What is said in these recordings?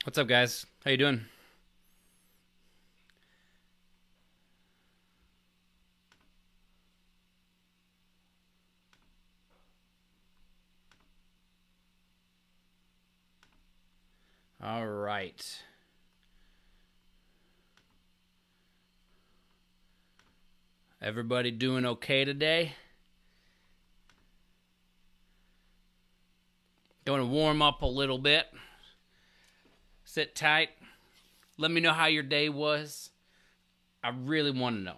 What's up, guys? How you doing? All right. Everybody doing okay today? Going to warm up a little bit. Sit tight. Let me know how your day was. I really want to know.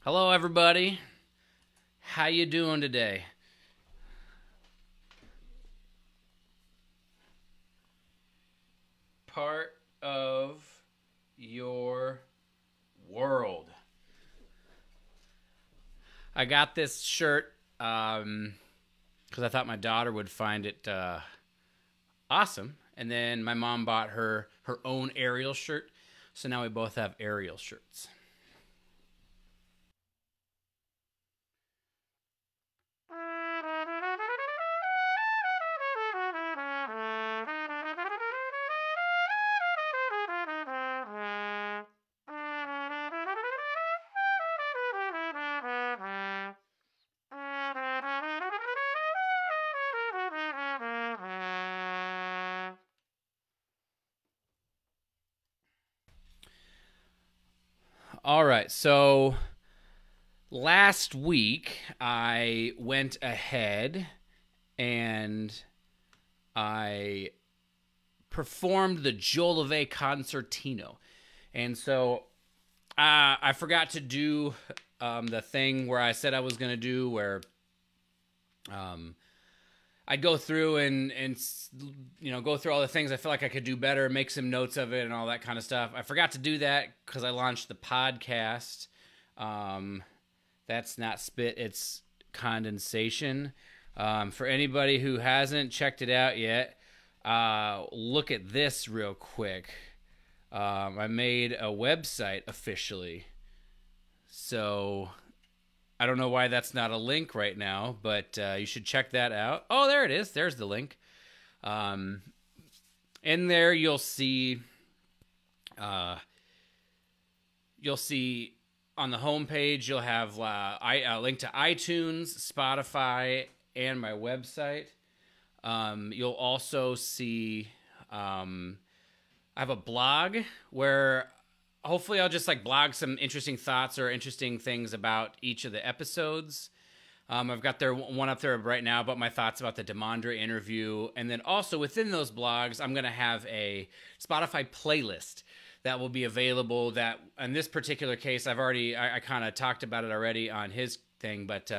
Hello, everybody. How you doing today? Part of your world. I got this shirt because I thought my daughter would find it awesome. And then my mom bought her own Ariel shirt. So now we both have Ariel shirts. All right, so last week I went ahead and I performed the Jolivet Concertino. And so I forgot to do the thing where I said I was going to do, where I'd go through and go through all the things I feel like I could do better, make some notes of it and all that kind of stuff. I forgot to do that because I launched the podcast. That's not spit, it's condensation. For anybody who hasn't checked it out yet, look at this real quick. I made a website officially. So I don't know why that's not a link right now, but you should check that out. Oh, there it is. There's the link. In there, you'll see on the homepage, you'll have a link to iTunes, Spotify, and my website. You'll also see I have a blog where hopefully I'll just blog some interesting thoughts or interesting things about each of the episodes. I've got one up there right now about my thoughts about the Demandre interview. And then also within those blogs, I'm going to have a Spotify playlist that will be available. That in this particular case, I kind of talked about it already on his thing, but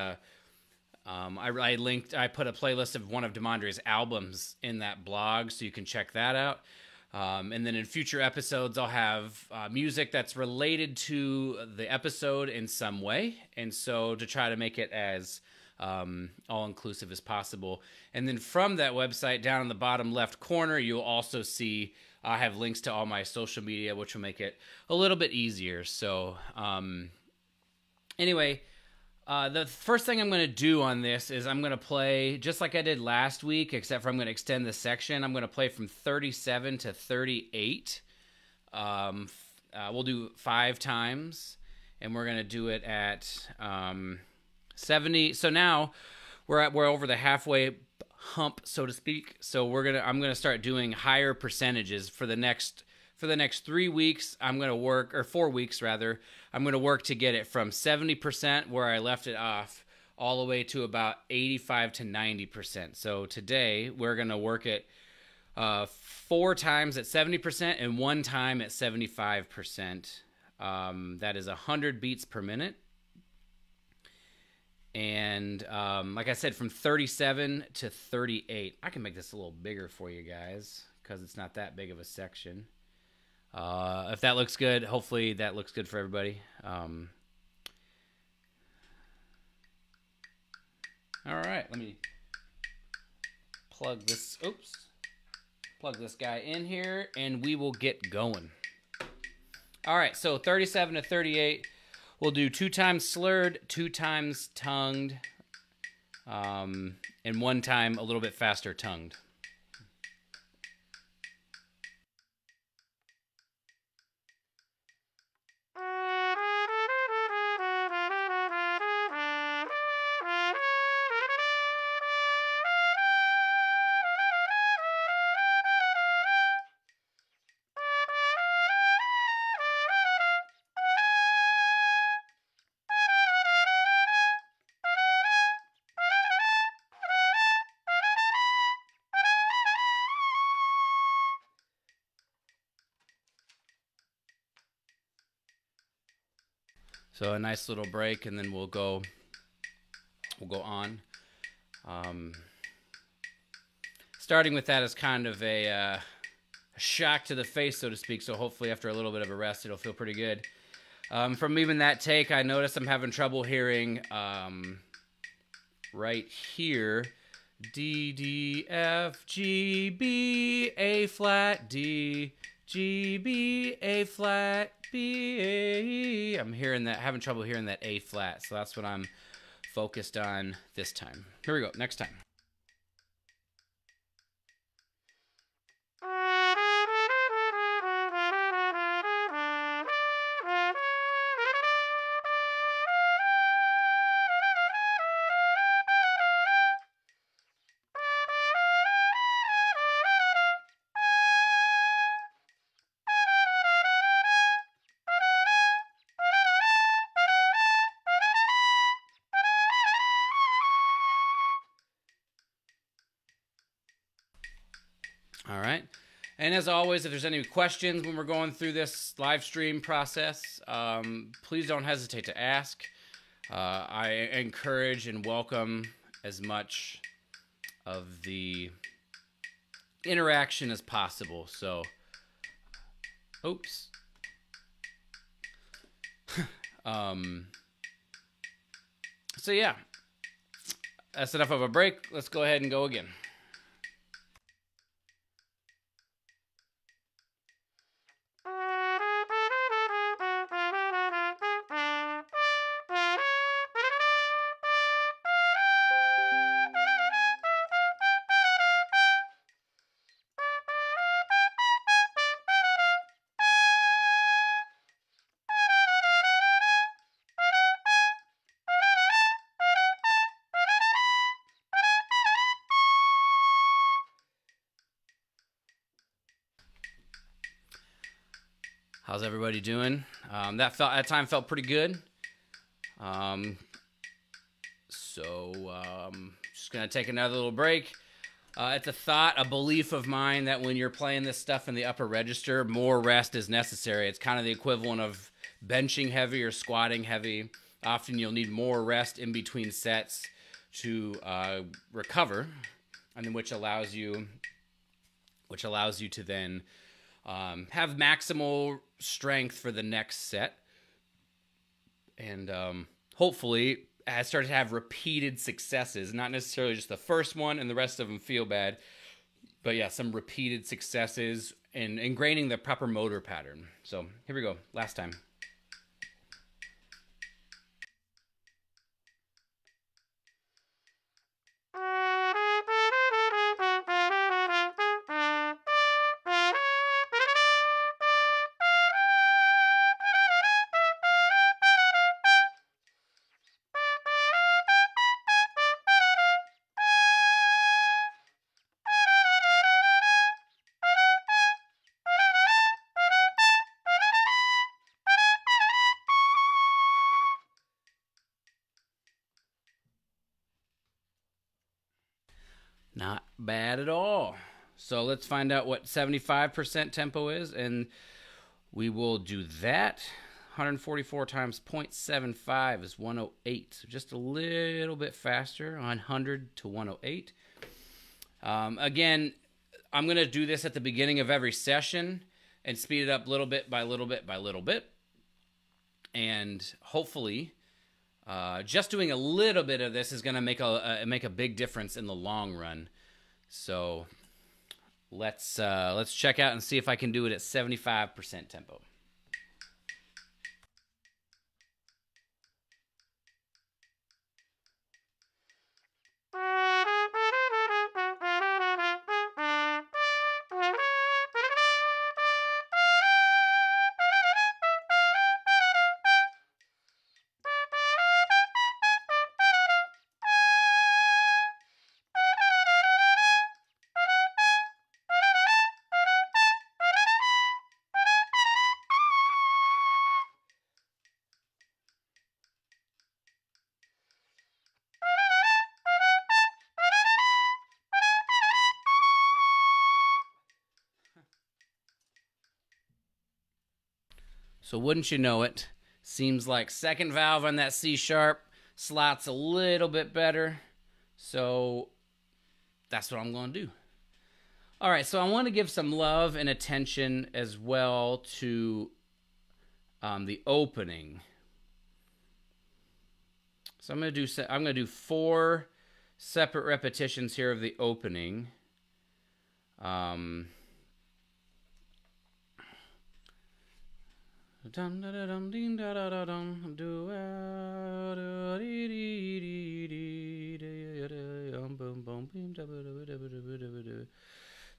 I put a playlist of one of Demandre's albums in that blog, so you can check that out. And then in future episodes, I'll have music that's related to the episode in some way. And so to try to make it as all-inclusive as possible. And then from that website, down in the bottom left corner, you'll also see I have links to all my social media, which will make it a little bit easier. So anyway, the first thing I'm going to do on this is I'm going to play, just like I did last week, except for I'm going to extend the section. I'm going to play from 37 to 38. We'll do 5 times, and we're going to do it at 70. So now we're over the halfway hump, so to speak. So I'm going to start doing higher percentages for the next 3 weeks. I'm going to work, or 4 weeks rather. I'm going to work to get it from 70% where I left it off all the way to about 85 to 90%. So today we're going to work it 4 times at 70% and 1 time at 75%. That is 100 beats per minute. And like I said, from 37 to 38. I can make this a little bigger for you guys because it's not that big of a section. If that looks good, hopefully that looks good for everybody. All right, let me plug this guy in here and we will get going. All right, so 37 to 38, we'll do 2 times slurred, 2 times tongued, and 1 time a little bit faster tongued. So a nice little break, and then we'll go on. Starting with that is kind of a shock to the face, so to speak. So hopefully after a little bit of a rest, it'll feel pretty good. From even that take, I noticed I'm having trouble hearing right here. D, D, F, G, B, A flat, D, G, B, A flat, B, A. I'm hearing that, having trouble hearing that A flat, so that's what I'm focused on this time. Here we go, next time. All right. And as always, if there's any questions when we're going through this live stream process, please don't hesitate to ask. I encourage and welcome as much of the interaction as possible. So, oops. So yeah, that's enough of a break. Let's go ahead and go again. How's everybody doing? That time felt pretty good. Just gonna take another little break. It's a belief of mine that when you're playing this stuff in the upper register, more rest is necessary. It's kind of the equivalent of benching heavy or squatting heavy. Often you'll need more rest in between sets to recover, and then which allows you to then have maximal strength for the next set, and hopefully I start to have repeated successes, not necessarily just the first one and the rest of them feel bad, but yeah, some repeated successes and ingraining the proper motor pattern. So here we go, last time. Not bad at all. So let's find out what 75% tempo is, and we will do that. 144 times 0.75 is 108. So just a little bit faster, 100 to 108. Again, I'm going to do this at the beginning of every session and speed it up little bit by little bit by little bit. And hopefully, just doing a little bit of this is going to make a big difference in the long run. So let's check out and see if I can do it at 75% tempo. So wouldn't you know it, seems like second valve on that C sharp slots a little bit better. So that's what I'm going to do. All right, so I want to give some love and attention as well to the opening. So I'm going to do 4 separate repetitions here of the opening. So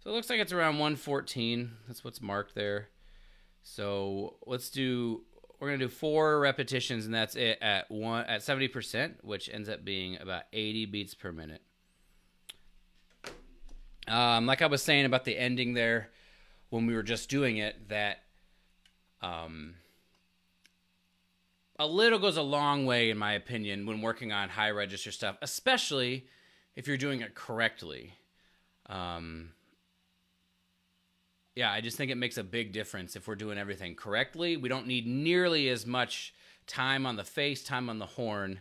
it looks like it's around 114. That's what's marked there. So we're gonna do 4 repetitions, and that's it at 70%, which ends up being about 80 beats per minute. Like I was saying about the ending there when we were just doing it, that a little goes a long way, in my opinion, when working on high register stuff, especially if you're doing it correctly. Yeah, I just think it makes a big difference if we're doing everything correctly. We don't need nearly as much time on the face, time on the horn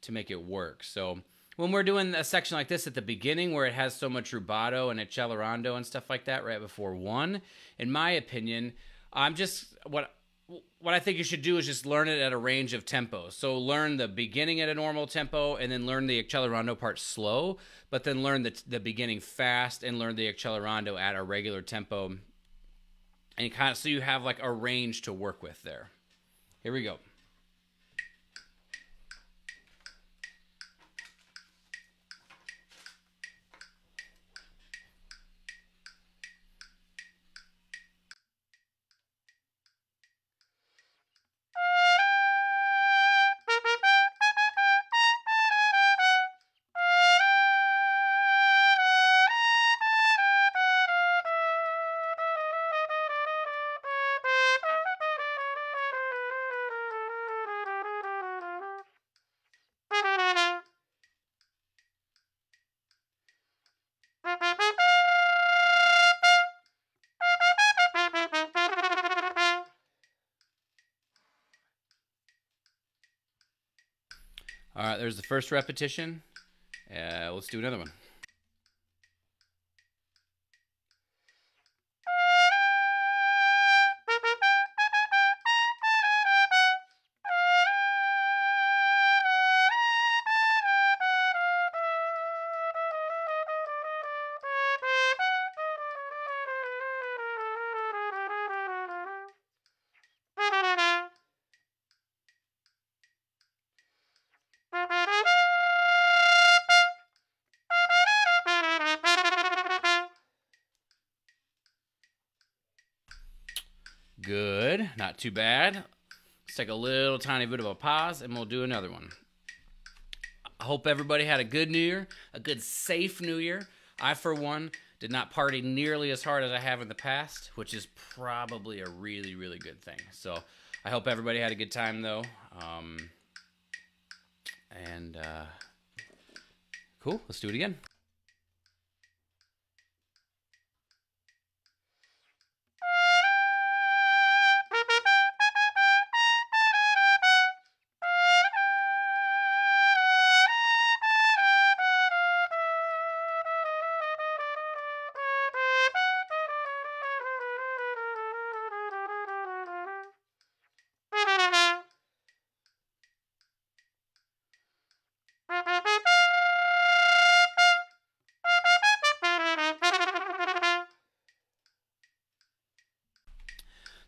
to make it work. So when we're doing a section like this at the beginning where it has so much rubato and accelerando and stuff like that right before 1, in my opinion, what I think you should do is just learn it at a range of tempos. So learn the beginning at a normal tempo, and then learn the accelerando part slow, but then learn the beginning fast and learn the accelerando at a regular tempo. And so you have like a range to work with there. Here we go. All right, there's the first repetition. Let's do another one. Good, not too bad. Let's take a little tiny bit of a pause and we'll do another one. I hope everybody had a good New Year, a good safe New Year. I, for one, did not party nearly as hard as I have in the past, which is probably a really, really good thing. So I hope everybody had a good time, though. Cool, let's do it again.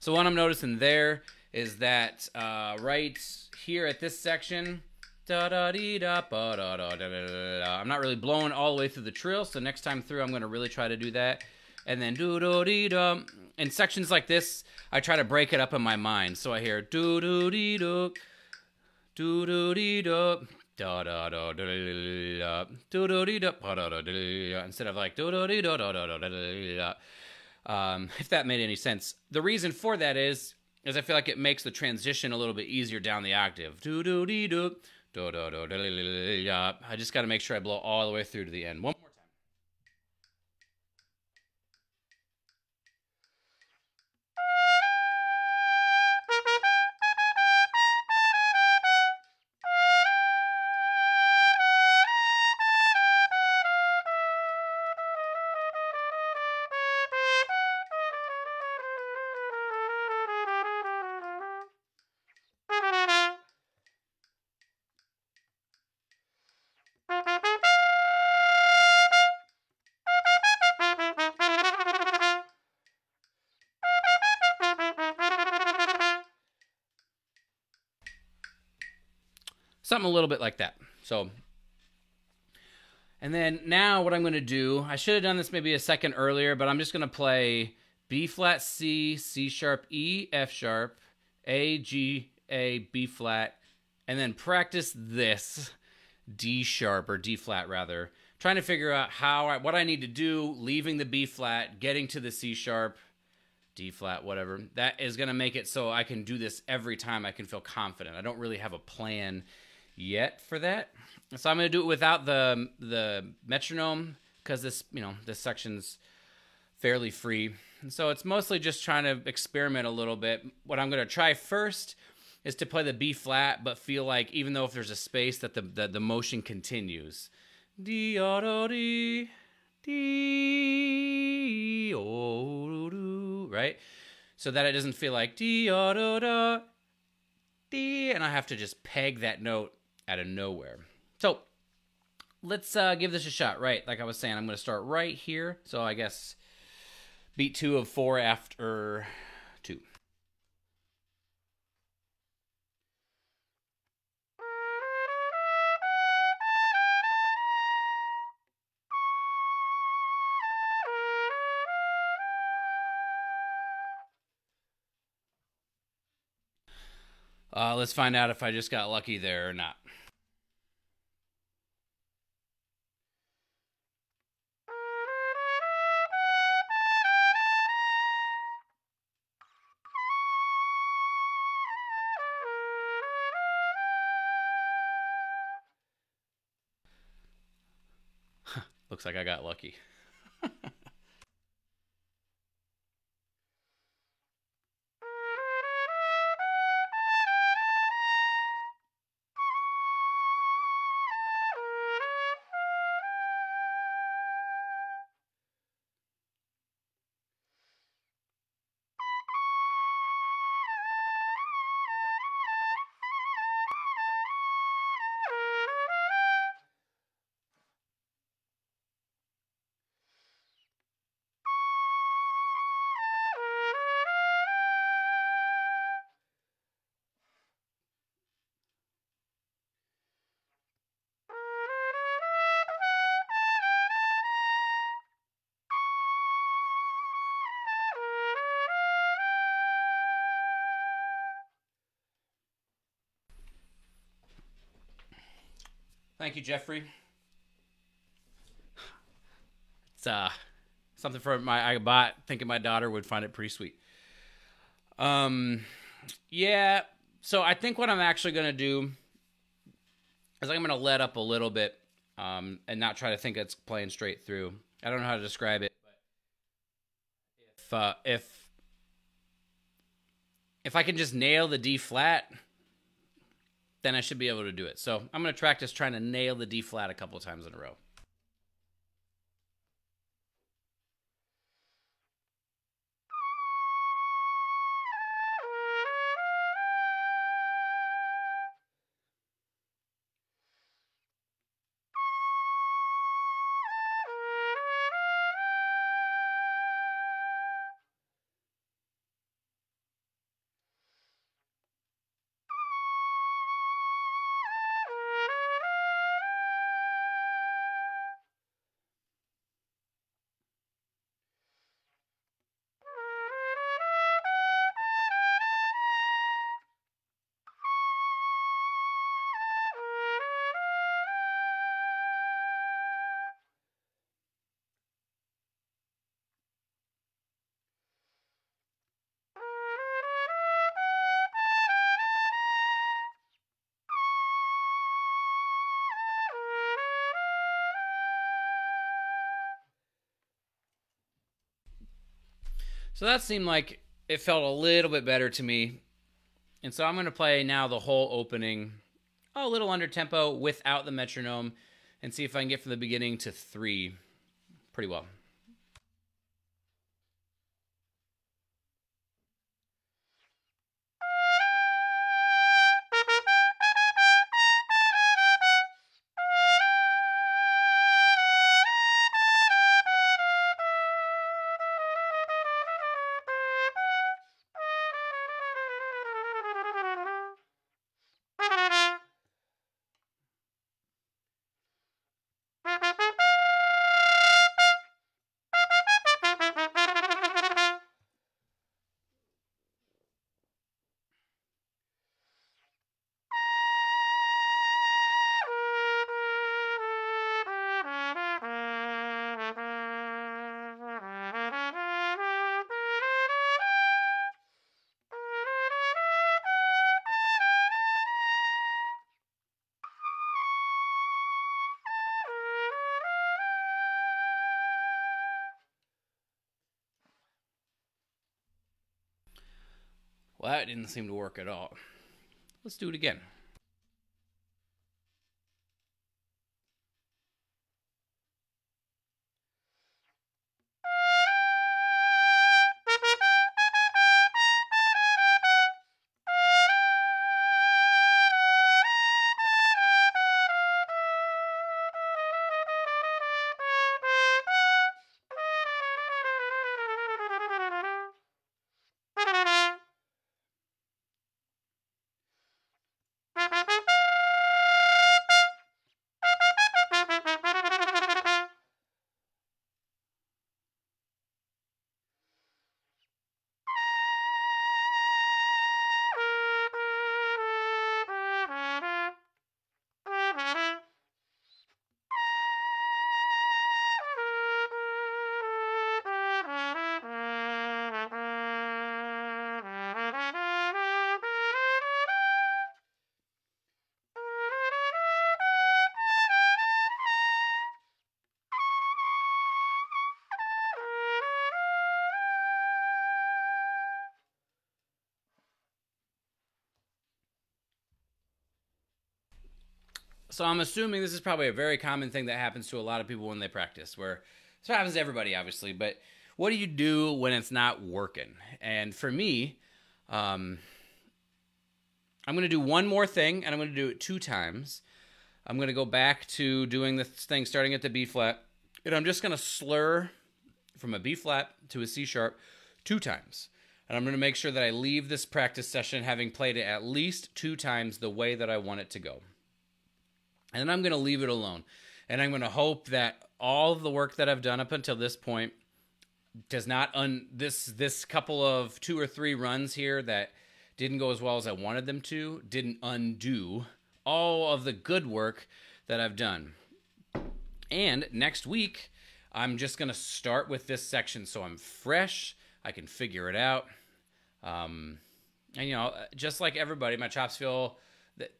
So what I'm noticing there is that right here at this section, I'm not really blowing all the way through the trill, so next time through I'm going to really try to do that. And then do-do-dee-dum. In sections like this, I try to break it up in my mind. So I hear do-do-dee-do, do-do-dee-do, da-da-da-da-da-da, do-do-dee-do, da-da-da-da-da, instead of like do-do-dee-do, da-da-da-da-da-da. If that made any sense. The reason for that is I feel like it makes the transition a little bit easier down the octave. Do-do-dee-do, da-da-da-da-da-da. I just got to make sure I blow all the way through to the end. One more time. Something a little bit like that. So, and then now what I'm going to do, I should have done this maybe a second earlier, but I'm just going to play B flat, C, C sharp, E, F sharp, A, G, A, B flat, and then practice this D sharp, or D flat rather, trying to figure out what I need to do, leaving the B flat, getting to the C sharp, D flat, whatever. That is going to make it so I can do this every time. I can feel confident. I don't really have a plan yet for that, so I'm going to do it without the metronome, because this section's fairly free, and so it's mostly just trying to experiment a little bit. What I'm going to try first is to play the B flat, but feel like even though if there's a space that the motion continues. D o D D o, right? So that it doesn't feel like D o da D, and I have to just peg that note out of nowhere. So let's give this a shot. Right, like I was saying, I'm going to start right here. So I guess beat 2 of 4 after 2. Let's find out if I just got lucky there or not. Looks like I got lucky. Thank you, Jeffrey. It's something I bought thinking my daughter would find it pretty sweet. Yeah. So I think what I'm actually gonna do is I'm gonna let up a little bit, and not try to think it's playing straight through. I don't know how to describe it, but if I can just nail the D flat, then I should be able to do it. So I'm going to practice trying to nail the D flat a couple of times in a row. So that seemed like it felt a little bit better to me. And so I'm going to play now the whole opening a little under tempo without the metronome and see if I can get from the beginning to 3 pretty well. Well, that didn't seem to work at all. Let's do it again. So I'm assuming this is probably a very common thing that happens to a lot of people when they practice, where this happens to everybody, obviously, but what do you do when it's not working? And for me, I'm going to do one more thing, and I'm going to do it 2 times. I'm going to go back to doing this thing starting at the B flat, and I'm just going to slur from a B flat to a C sharp 2 times. And I'm going to make sure that I leave this practice session having played it at least 2 times the way that I want it to go. And then I'm going to leave it alone. And I'm going to hope that all of the work that I've done up until this point does not this couple of 2 or 3 runs here that didn't go as well as I wanted them to, didn't undo all of the good work that I've done. And next week, I'm just going to start with this section so I'm fresh. I can figure it out. And, you know, just like everybody, my chops feel that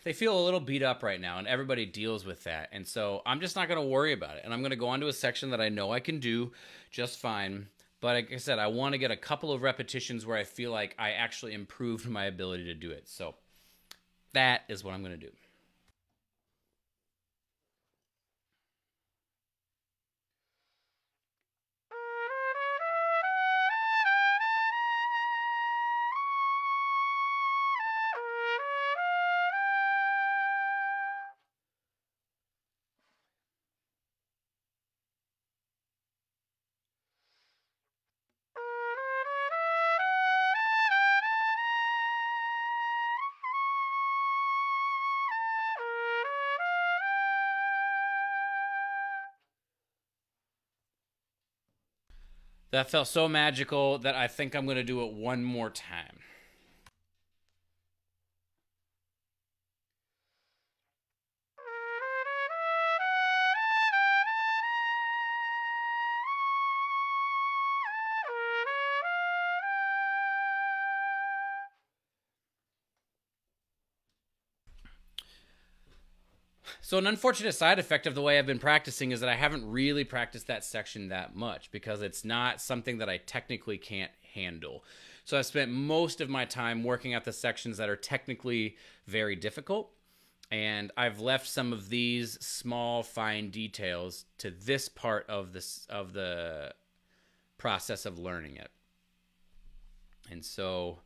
they feel a little beat up right now, and everybody deals with that. And so I'm just not going to worry about it. And I'm going to go on to a section that I know I can do just fine. But like I said, I want to get a couple of repetitions where I feel like I actually improved my ability to do it. So that is what I'm going to do. That felt so magical that I think I'm going to do it one more time. So an unfortunate side effect of the way I've been practicing is that I haven't really practiced that section that much because it's not something that I technically can't handle. So I've spent most of my time working at the sections that are technically very difficult, and I've left some of these small fine details to this part of the process of learning it. And so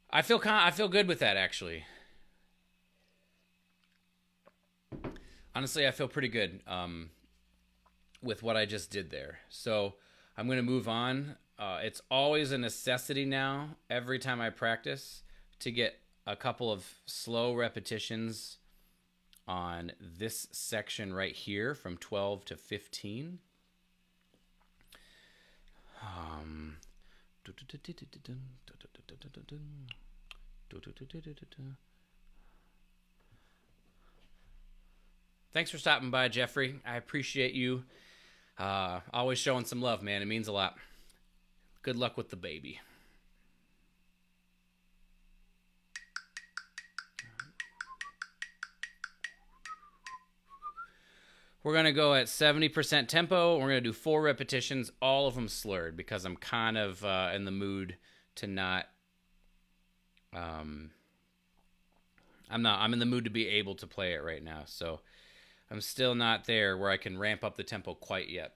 I feel good with that, actually. Honestly, I feel pretty good with what I just did there. So I'm going to move on. It's always a necessity now, every time I practice, to get a couple of slow repetitions on this section right here from 12 to 15. Thanks for stopping by, Jeffrey. I appreciate you. Always showing some love, man. It means a lot. Good luck with the baby. We're going to go at 70% tempo. We're going to do 4 repetitions, all of them slurred, because I'm kind of in the mood to not... I'm in the mood to be able to play it right now, so I'm still not there where I can ramp up the tempo quite yet.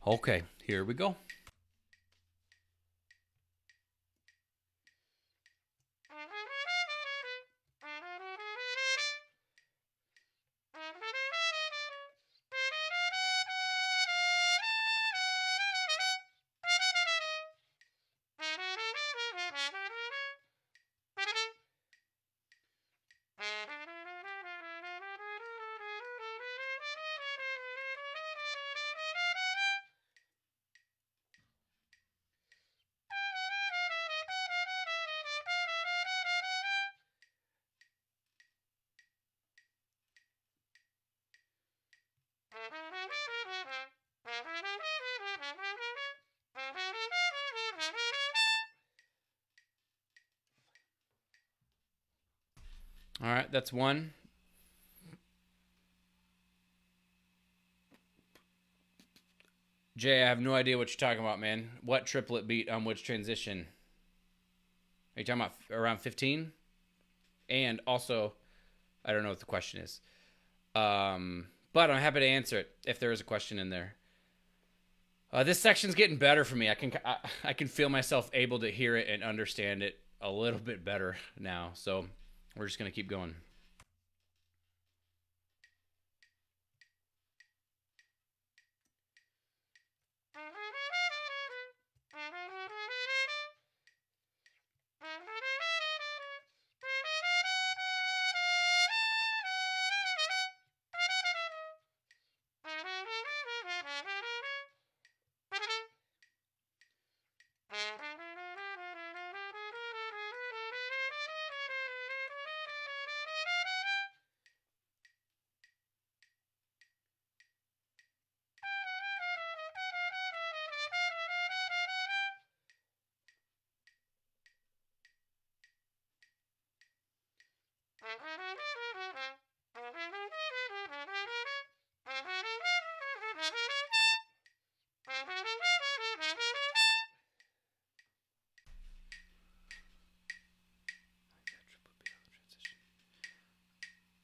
Okay, here we go. All right, that's one. Jay, I have no idea what you're talking about, man. What triplet beat on which transition? Are you talking about around 15? And also, I don't know what the question is. But I'm happy to answer it if there is a question in there. This section's getting better for me. I can feel myself able to hear it and understand it a little bit better now. So we're just going to keep going.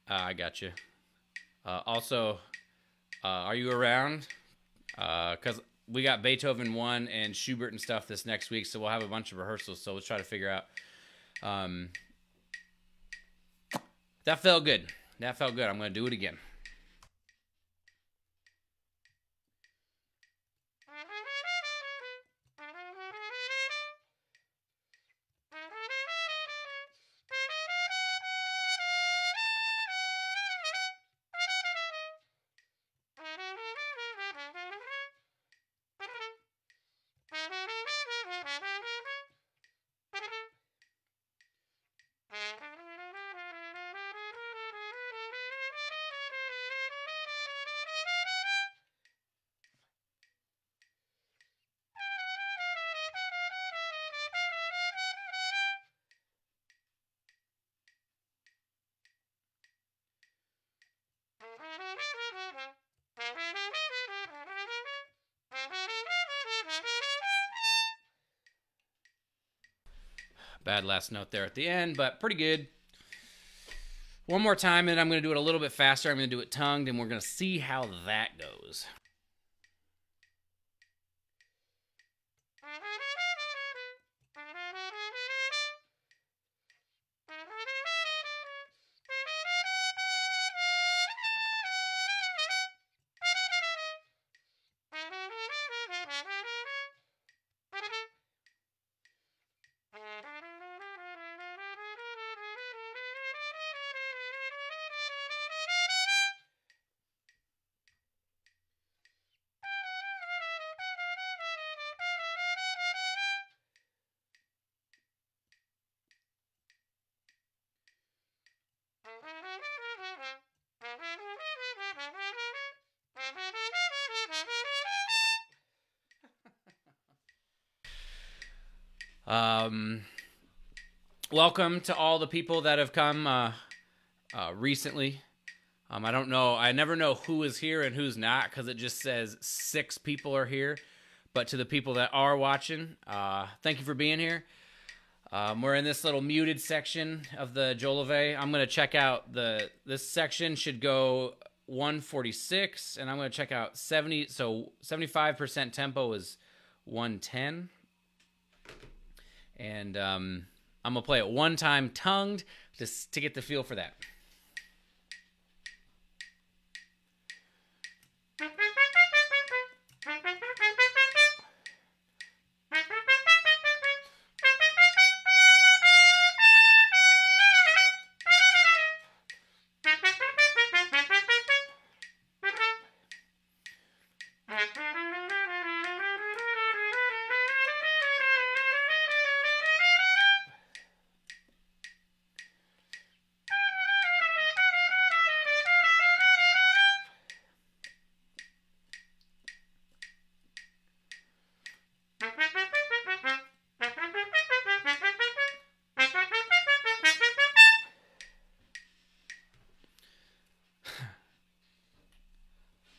I got you. Also, are you around? Because we got Beethoven 1 and Schubert and stuff this next week, so we'll have a bunch of rehearsals, so let's try to figure out. That felt good. That felt good. I'm going to do it again. Bad last note there at the end, but pretty good. One more time, and I'm going to do it a little bit faster. I'm going to do it tongued, and we're going to see how that goes. Welcome to all the people that have come recently. I don't know. I never know who is here and who's not because it just says 6 people are here. But to the people that are watching, thank you for being here. We're in this little muted section of the Jolivet. I'm going to check out this section should go 146, and I'm going to check out 70. So 75% tempo is 110. And I'm going to play it one time tongued just to get the feel for that.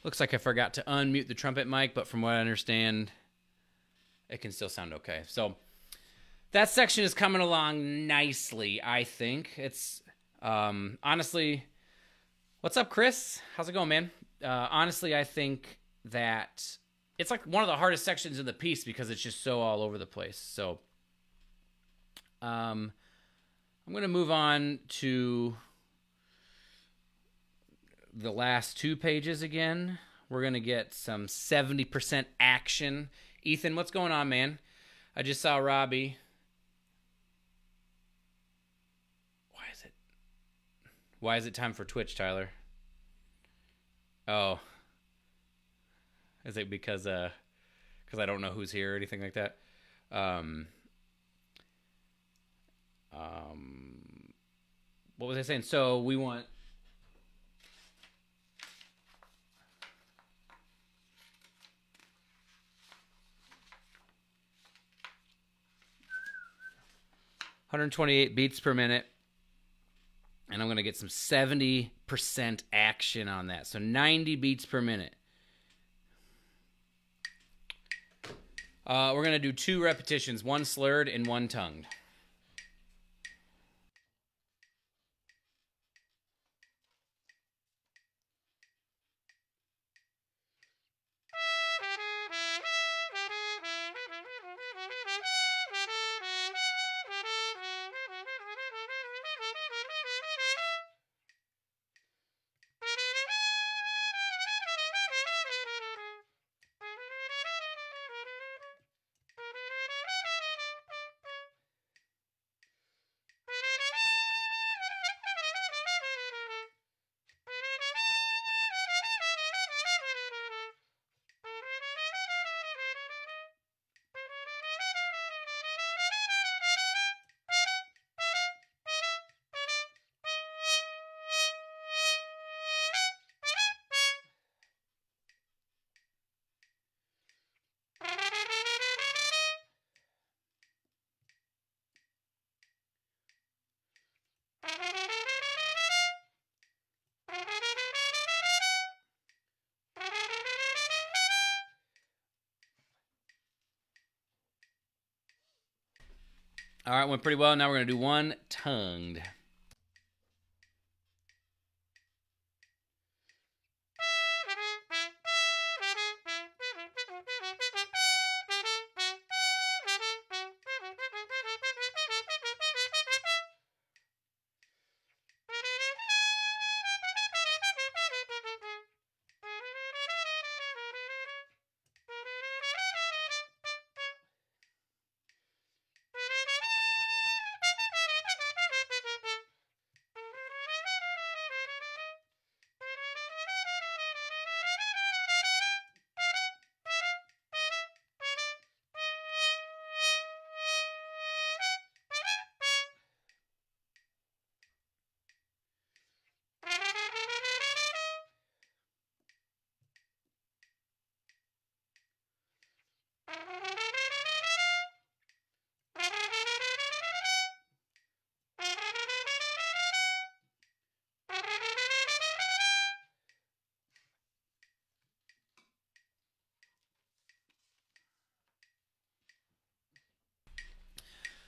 Looks like I forgot to unmute the trumpet mic, but from what I understand, it can still sound okay. So that section is coming along nicely, I think. It's honestly, what's up, Chris? How's it going, man? Honestly, I think that it's like one of the hardest sections in the piece because it's just so all over the place. So I'm going to move on to the last 2 pages again. We're going to get some 70% action. Ethan, what's going on, man? I just saw Robbie. Why is it time for Twitch, Tyler? Oh. Is it because I don't know who's here or anything like that? What was I saying? So we want 128 beats per minute. And I'm going to get some 70% action on that. So 90 beats per minute. We're going to do 2 repetitions, 1 slurred and 1 tongued. All right, went pretty well. Now we're going to do one tongued.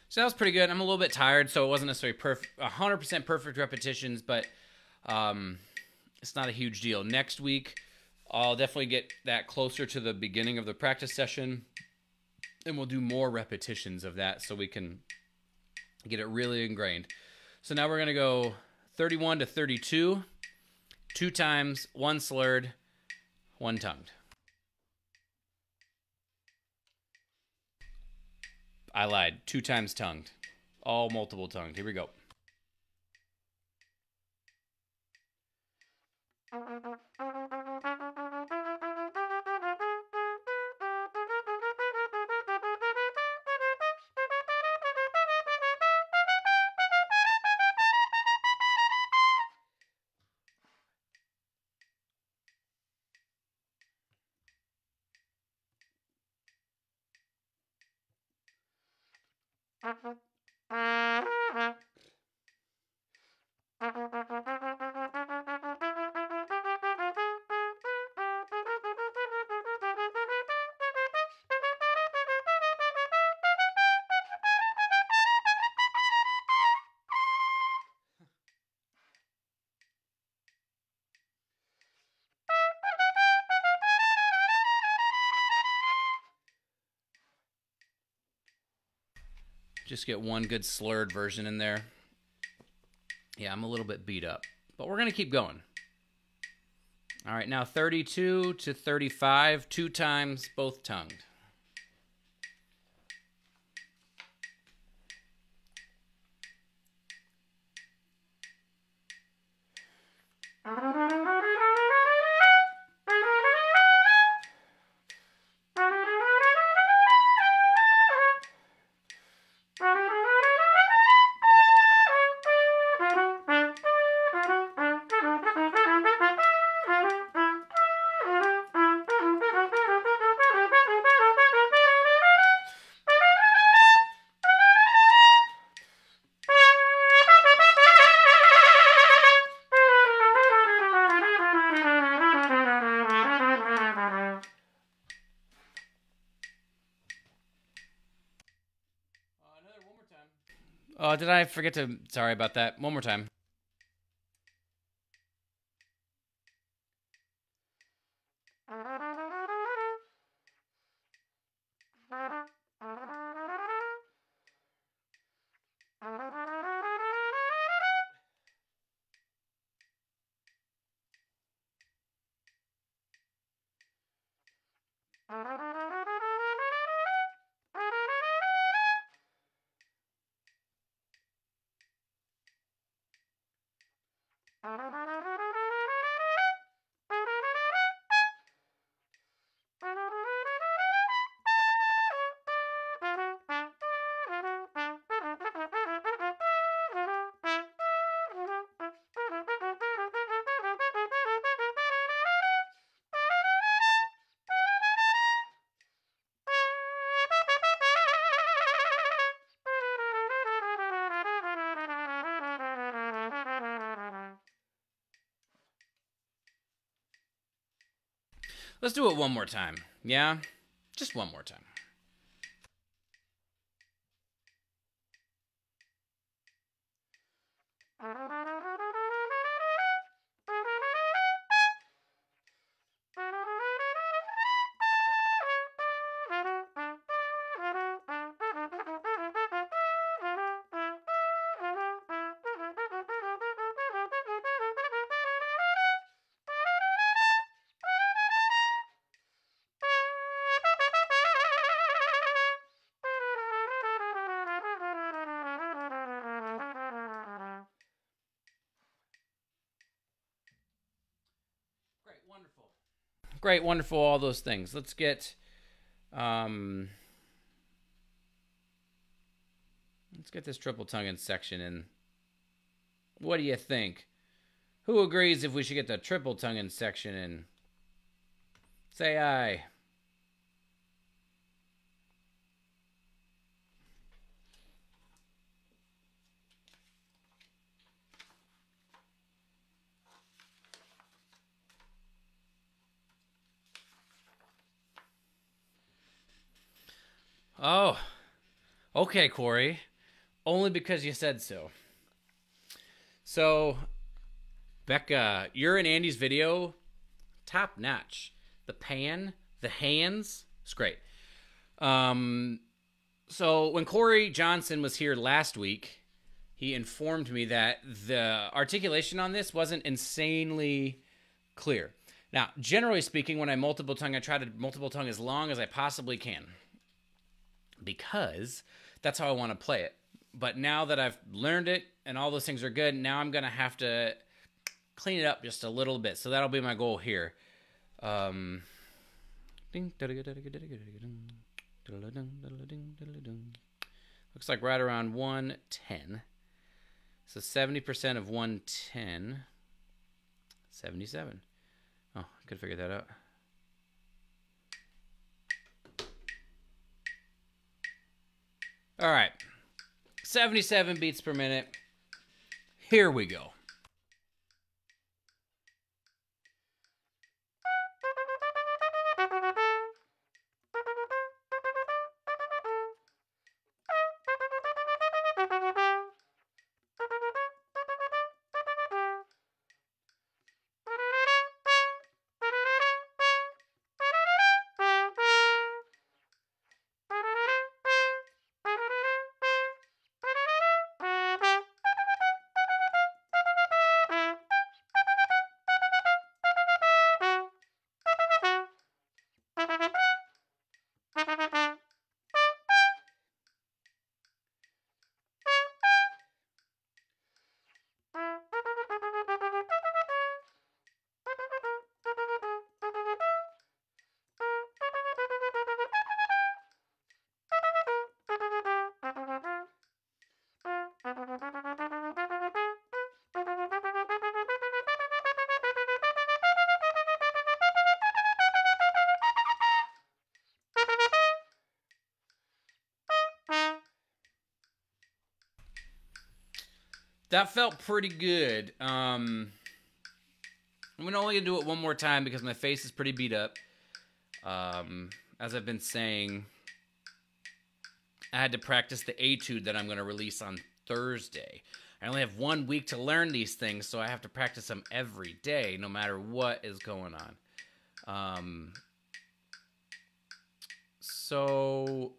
So that was pretty good. I'm a little bit tired, so it wasn't necessarily 100% perfect repetitions, but it's not a huge deal. Next week, I'll definitely get that closer to the beginning of the practice session, and we'll do more repetitions of that so we can get it really ingrained. So now we're going to go 31 to 32, 2 times, 1 slurred, 1 tongued. I lied. 2 times tongued. All multiple tongued. Here we go. Just get one good slurred version in there. Yeah, I'm a little bit beat up, but we're going to keep going. All right, now 32 to 35, 2 times, both tongued. Oh, did I forget to... Sorry about that. One more time. Let's do it one more time. Yeah? Just one more time. wonderful. Great, wonderful, all those things. Let's get this triple tongue section in. What do you think? Who agrees if we should get the triple tongue section in? Say aye. Oh, okay, Corey. Only because you said so. So, Becca, you're in Andy's video. Top notch. The pan, the hands, it's great. So when Corey Johnson was here last week, he informed me that the articulation on this wasn't insanely clear. Now, generally speaking, when I multiple tongue, I try to multiple tongue as long as I possibly can, because that's how I want to play it. But now that I've learned it and all those things are good, now I'm going to have to clean it up just a little bit. So that'll be my goal here. Looks like right around 110. So 70% of 110, 77. Oh, I could figure that out. All right. 77 beats per minute. Here we go. That felt pretty good. I'm only gonna do it one more time because my face is pretty beat up. As I've been saying, I had to practice the etude that I'm gonna release on Thursday. I only have 1 week to learn these things, so I have to practice them every day, no matter what is going on. So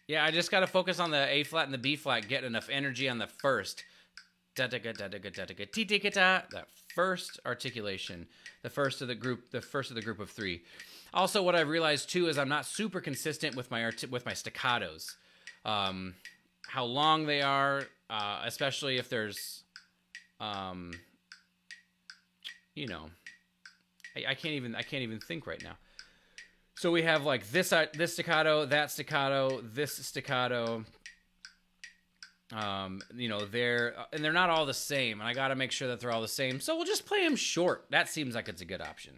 yeah, I just got to focus on the A flat and the B flat, get enough energy on the first. That first articulation, the first of the group of three. Also, what I've realized too is I'm not super consistent with my staccatos. How long they are, especially if there's, you know, I can't even think right now. So we have like this staccato, that staccato, this staccato. You know, they're not all the same, and I got to make sure that they're all the same. So we'll just play them short. That seems like it's a good option.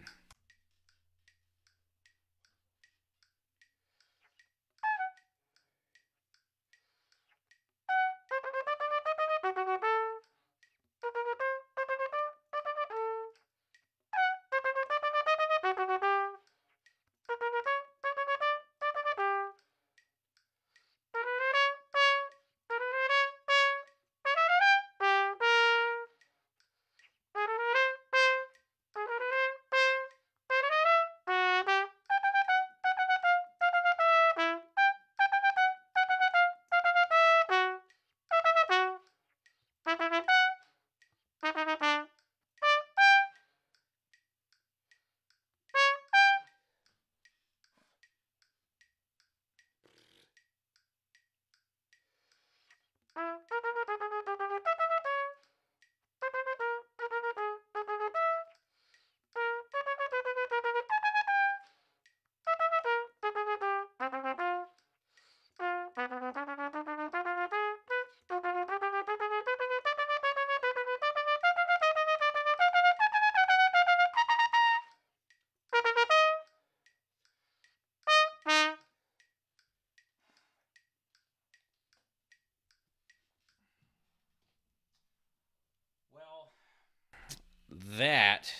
that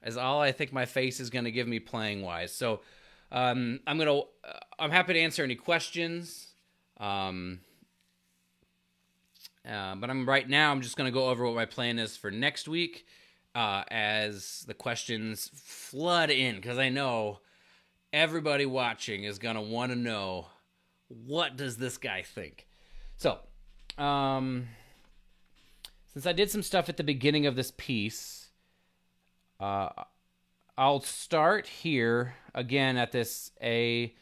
is all I think my face is going to give me playing wise. So I'm happy to answer any questions. But right now I'm just going to go over what my plan is for next week as the questions flood in, because I know everybody watching is going to want to know, what does this guy think? So, since I did some stuff at the beginning of this piece, I'll start here again at this A.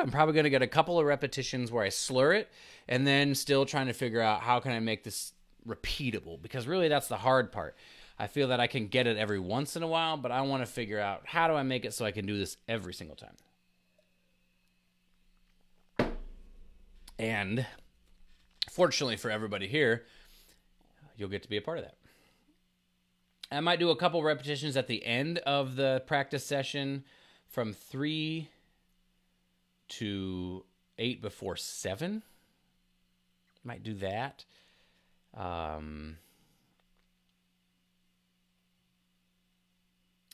I'm probably going to get a couple of repetitions where I slur it, and then still trying to figure out how can I make this repeatable, because really that's the hard part. I feel that I can get it every once in a while, but I want to figure out how do I make it so I can do this every single time. And fortunately for everybody here, you'll get to be a part of that. I might do a couple repetitions at the end of the practice session from 3 to 8 before 7. Might do that.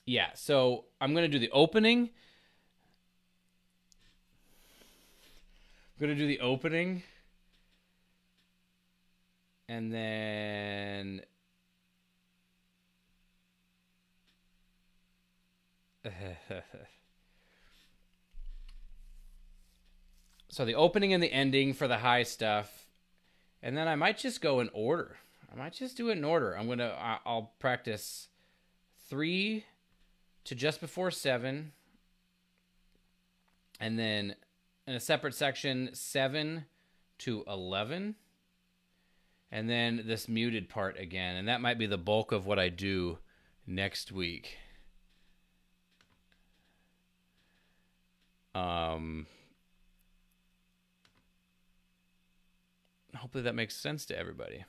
Yeah, so I'm going to do the opening. And then so the opening and the ending for the high stuff, and then I might just go in order. I might just do it in order. I'll practice 3 to just before 7, and then in a separate section 7 to 11, and then this muted part again, and that might be the bulk of what I do next week. Hopefully that makes sense to everybody.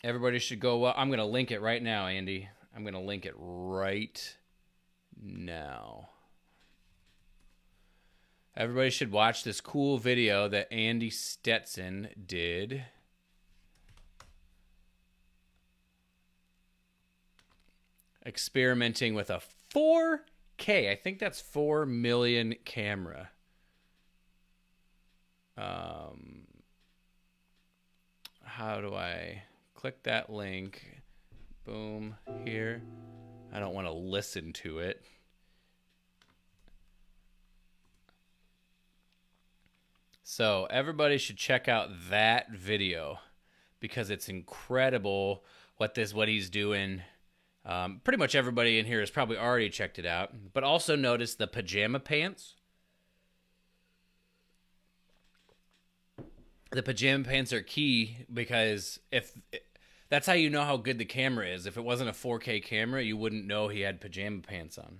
Everybody should go. Well, I'm going to link it right now, Andy. I'm going to link it right now. Everybody should watch this cool video that Andy Stetson did. Experimenting with a 4K. I think that's 4 million camera. How do I click that link? Boom, here. I don't want to listen to it. So everybody should check out that video because it's incredible what he's doing. Pretty much everybody in here has probably already checked it out, but also notice the pajama pants. The pajama pants are key because that's how you know how good the camera is. If it wasn't a 4K camera, you wouldn't know he had pajama pants on.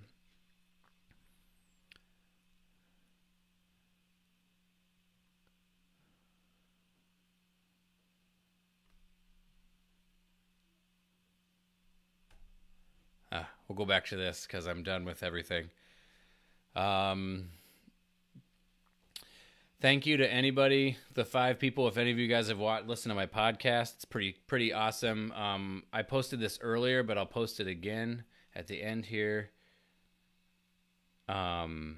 We'll go back to this because I'm done with everything. Thank you to anybody, the 5 people. If any of you guys have listened to my podcast, it's pretty awesome. I posted this earlier, but I'll post it again at the end here. Becca,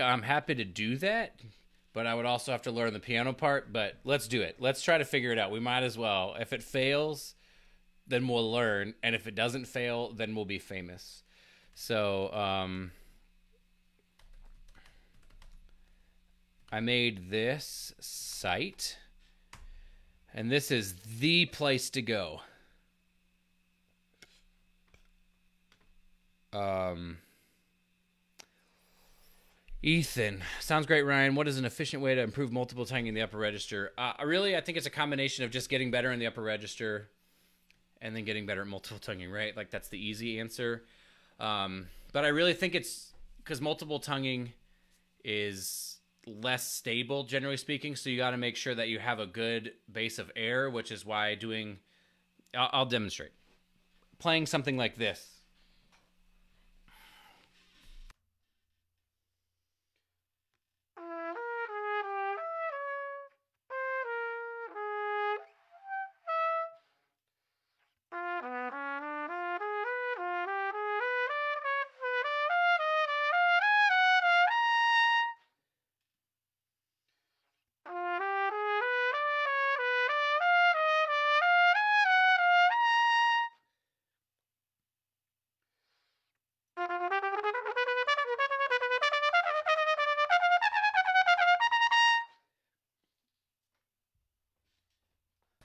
I'm happy to do that, but I would also have to learn the piano part. But let's do it. Let's try to figure it out. We might as well. If it fails, then we'll learn. And if it doesn't fail, then we'll be famous. So I made this site, and this is the place to go. Ethan, sounds great, Ryan. What is an efficient way to improve multiple tonguing in the upper register? I think it's a combination of just getting better in the upper register and then getting better at multiple tonguing, right? Like, that's the easy answer. But I really think it's because multiple tonguing is less stable, generally speaking, so you got to make sure that you have a good base of air, which is why I'll demonstrate. Playing something like this.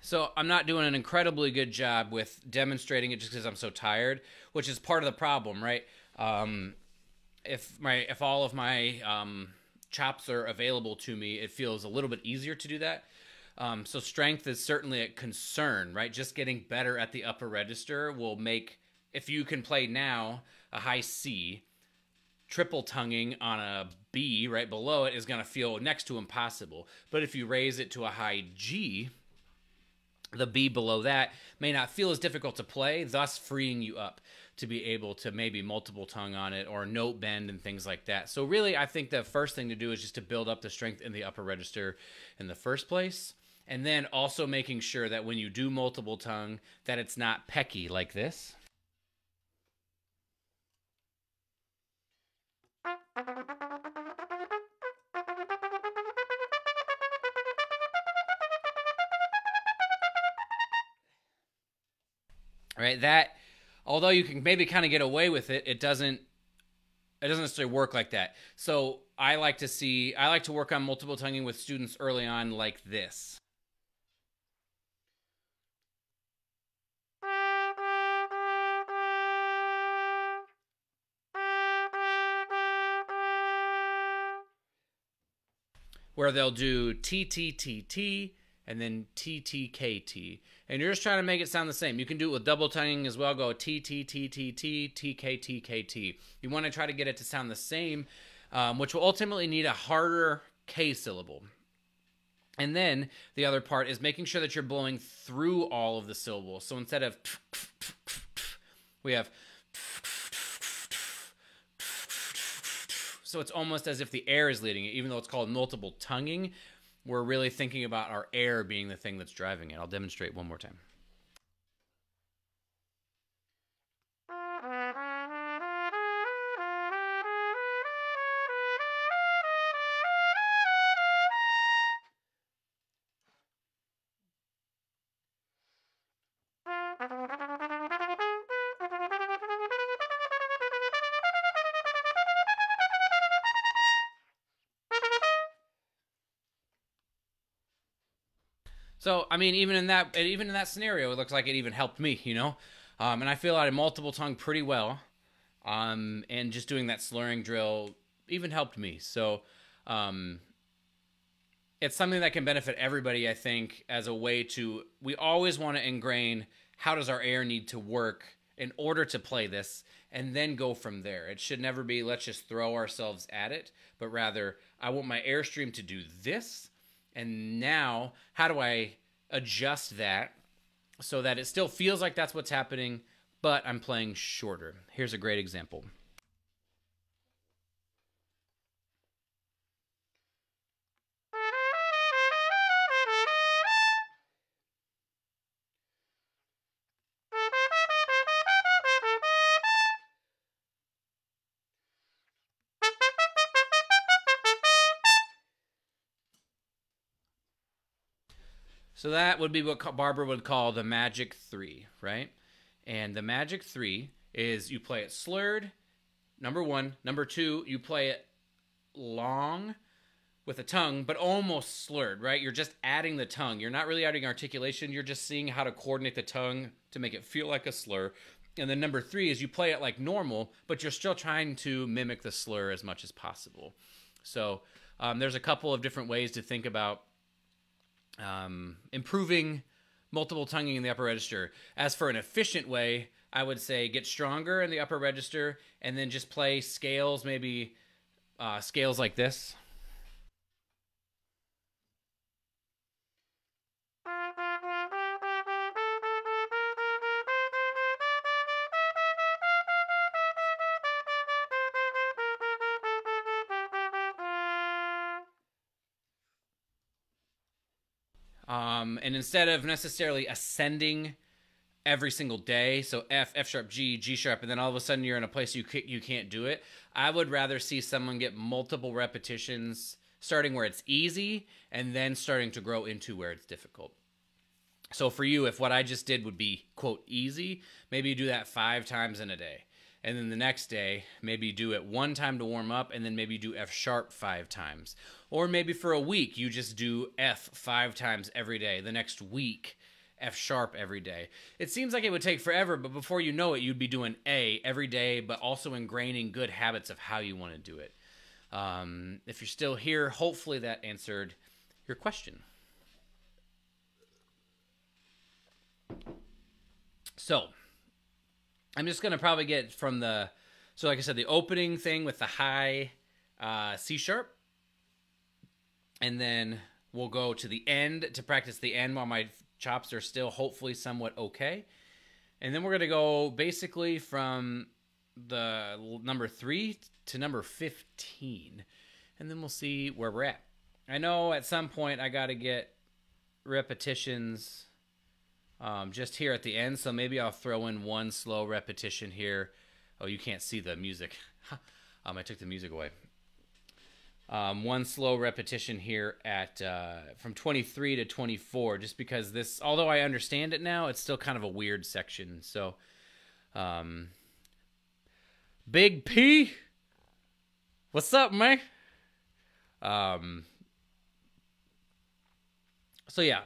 So I'm not doing an incredibly good job with demonstrating it just because I'm so tired, which is part of the problem, right? If all of my chops are available to me, it feels a little bit easier to do that. So strength is certainly a concern, right? Just getting better at the upper register will make, if you can play now a high C, triple tonguing on a B right below it is going to feel next to impossible. But if you raise it to a high G, the B below that may not feel as difficult to play, thus freeing you up to be able to maybe multiple tongue on it or note bend and things like that. So really, I think the first thing to do is just to build up the strength in the upper register in the first place. And then also making sure that when you do multiple tongue, that it's not pecky like this. Right, that although you can maybe kind of get away with it, it doesn't necessarily work like that. So I like to work on multiple tonguing with students early on like this. Where they'll do T T T T and then T T K T, and you're just trying to make it sound the same. You can do it with double tonguing as well. Go T T T T T T K T K T. You want to try to get it to sound the same, which will ultimately need a harder K syllable. And then the other part is making sure that you're blowing through all of the syllables. So instead of we have, so it's almost as if the air is leading it, even though it's called multiple tonguing. We're really thinking about our air being the thing that's driving it. I'll demonstrate one more time. So, I mean, even in that scenario, it looks like it even helped me, you know? And I feel I had multiple tongue pretty well. And just doing that slurring drill even helped me. So, it's something that can benefit everybody, I think, as a way to, we always want to ingrain how does our air need to work in order to play this, and then go from there. It should never be, let's just throw ourselves at it, but rather, I want my airstream to do this, and now, how do I adjust that so that it still feels like that's what's happening, but I'm playing shorter? Here's a great example. So that would be what Barbara would call the magic 3, right? And the magic 3 is you play it slurred, number 1. Number 2, you play it long with a tongue, but almost slurred, right? You're just adding the tongue. You're not really adding articulation. You're just seeing how to coordinate the tongue to make it feel like a slur. And then number 3 is you play it like normal, but you're still trying to mimic the slur as much as possible. So there's a couple of different ways to think about improving multiple tonguing in the upper register. As for an efficient way, I would say get stronger in the upper register and then just play scales, maybe scales like this. And instead of necessarily ascending every single day, so F, F sharp, G, G sharp, and then all of a sudden you're in a place you can't do it, I would rather see someone get multiple repetitions, starting where it's easy, and then starting to grow into where it's difficult. So for you, if what I just did would be, quote, easy, maybe you do that 5 times in a day. And then the next day, maybe do it 1 time to warm up, and then maybe do F sharp 5 times. Or maybe for a week, you just do F 5 times every day. The next week, F sharp every day. It seems like it would take forever, but before you know it, you'd be doing A every day, but also ingraining good habits of how you want to do it. If you're still here, hopefully that answered your question. So, I'm just going to probably get from the, so like I said, the opening thing with the high C sharp. And then we'll go to the end to practice the end while my chops are still hopefully somewhat okay. And then we're going to go basically from the number 3 to number 15. And then we'll see where we're at. I know at some point I got to get repetitions just here at the end, so maybe I'll throw in one slow repetition here. Oh, you can't see the music. I took the music away. One slow repetition here at from 23 to 24, just because this, although I understand it now, it's still kind of a weird section. So, Big P, what's up, man? So yeah,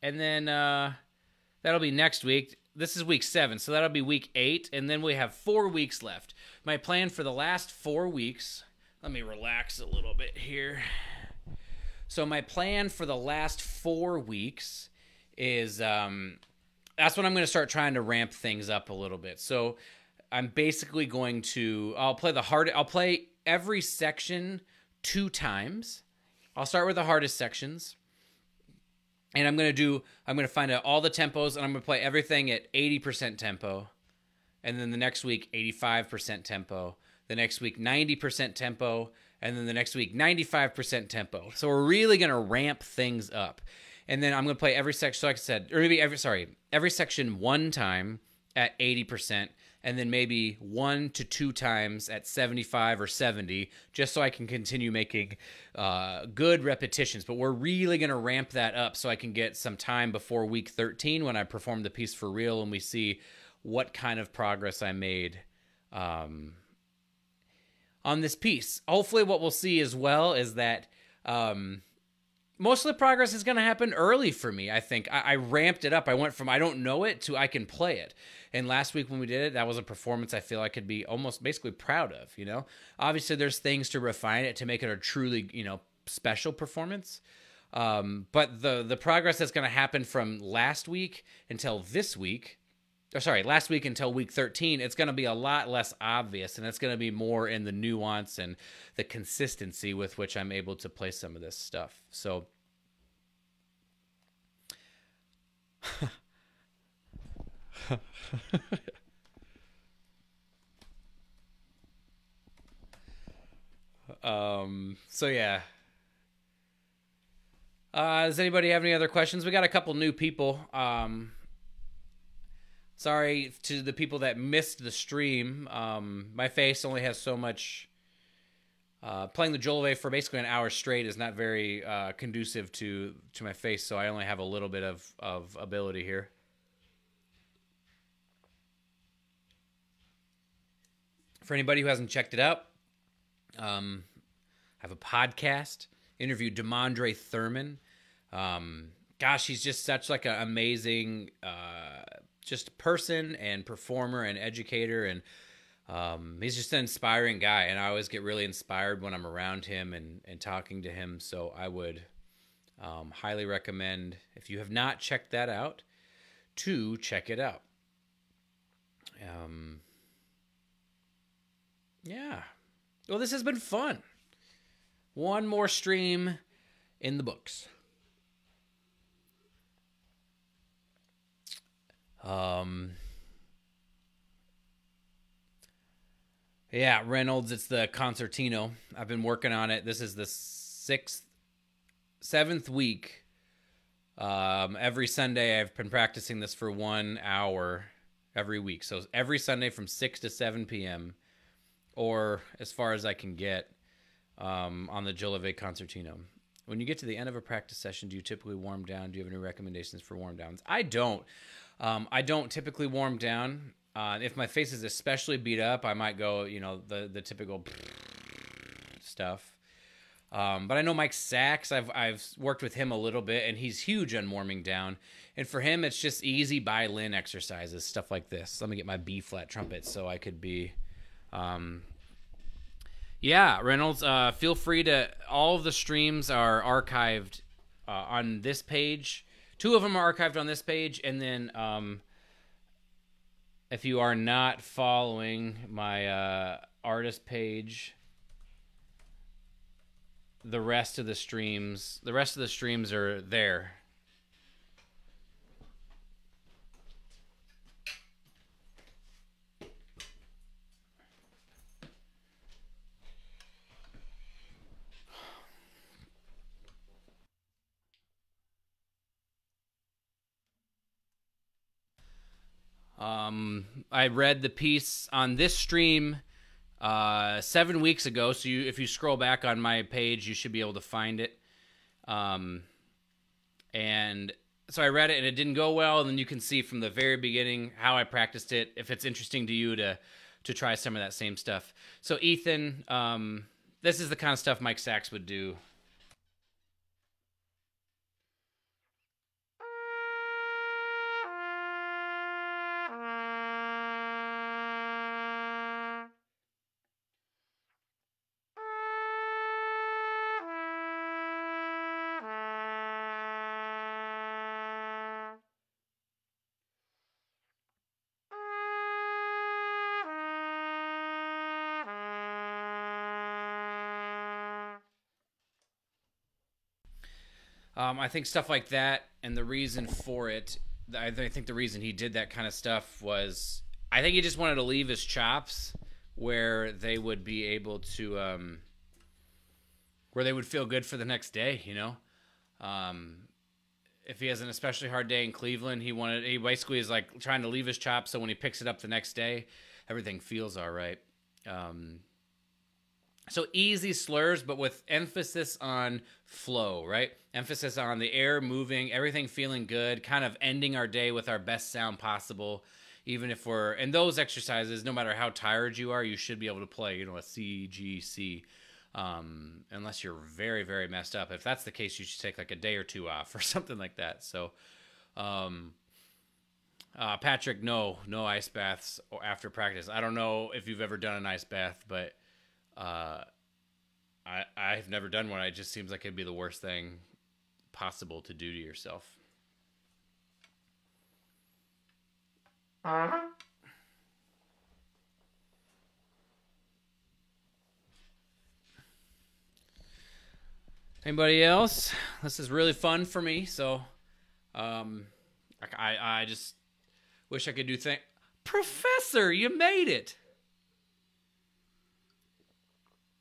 and then that'll be next week. This is week 7, so that'll be week 8, and then we have 4 weeks left. My plan for the last 4 weeks, let me relax a little bit here. So my plan for the last 4 weeks is, that's when I'm going to start trying to ramp things up a little bit. So I'm basically going to, I'll play every section 2 times. I'll start with the hardest sections. And I'm going to find out all the tempos, and I'm going to play everything at 80% tempo. And then the next week, 85% tempo. The next week, 90% tempo. And then the next week, 95% tempo. So we're really going to ramp things up. And then I'm going to play every section, so like I said, or maybe every section 1 time at 80%. And then maybe 1 to 2 times at 75 or 70, just so I can continue making good repetitions. But we're really going to ramp that up so I can get some time before week 13 when I perform the piece for real and we see what kind of progress I made on this piece. Hopefully what we'll see as well is that most of the progress is going to happen early for me, I think. I ramped it up. I went from I don't know it to I can play it. And last week when we did it, that was a performance I feel I could be almost basically proud of, you know? Obviously, there's things to refine it to make it a truly, you know, special performance. But the progress that's going to happen from last week until this week, last week until week 13, it's going to be a lot less obvious, and it's going to be more in the nuance and the consistency with which I'm able to play some of this stuff. So, so yeah. Does anybody have any other questions? We got a couple new people. Sorry to the people that missed the stream. My face only has so much. Playing the Jolivet for basically an hour straight is not very conducive to my face, so I only have a little bit of ability here. For anybody who hasn't checked it out, I have a podcast. Interviewed Demondre Thurman. Gosh, he's just such like an amazing just person and performer and educator, and he's just an inspiring guy, and I always get really inspired when I'm around him and talking to him. So I would highly recommend, if you have not checked that out, to check it out. Yeah. Well, this has been fun. One more stream in the books. Yeah, Reynolds, it's the concertino. I've been working on it. This is the 7th week. Every Sunday I've been practicing this for 1 hour every week. So every Sunday from 6 to 7 p.m. or as far as I can get on the Jolivet concertino. When you get to the end of a practice session, do you typically warm down? Do you have any recommendations for warm downs? I don't. I don't typically warm down. If my face is especially beat up, I might go, you know, the typical stuff. But I know Mike Sachs. I've worked with him a little bit, and he's huge on warming down. And for him, it's just easy violin exercises, stuff like this. Let me get my B flat trumpet so I could be. Yeah, Reynolds. Feel free to. All of the streams are archived on this page. 2 of them are archived on this page, and then if you are not following my artist page, the rest of the streams are there. I read the piece on this stream 7 weeks ago, so if you scroll back on my page, you should be able to find it. And so I read it, and it didn't go well, and then you can see from the very beginning how I practiced it, if it's interesting to you to try some of that same stuff. So Ethan, this is the kind of stuff Mike Sachs would do. I think stuff like that, and the reason for it, I think the reason he did that kind of stuff was, I think he just wanted to leave his chops where they would be able to, where they would feel good for the next day, you know? If he has an especially hard day in Cleveland, he basically is like trying to leave his chops so when he picks it up the next day, everything feels all right. So easy slurs, but with emphasis on flow, right? Emphasis on the air moving, everything feeling good, kind of ending our day with our best sound possible. Even if we're in those exercises, no matter how tired you are, you should be able to play, a C, G, C, unless you're very, very messed up. If that's the case, you should take like a day or 2 off or something like that. So, Patrick, no ice baths after practice. I don't know if you've ever done an ice bath, but I've never done one. It just seems like it'd be the worst thing possible to do to yourself. Anybody else? This is really fun for me, so I just wish I could do things. Professor, you made it.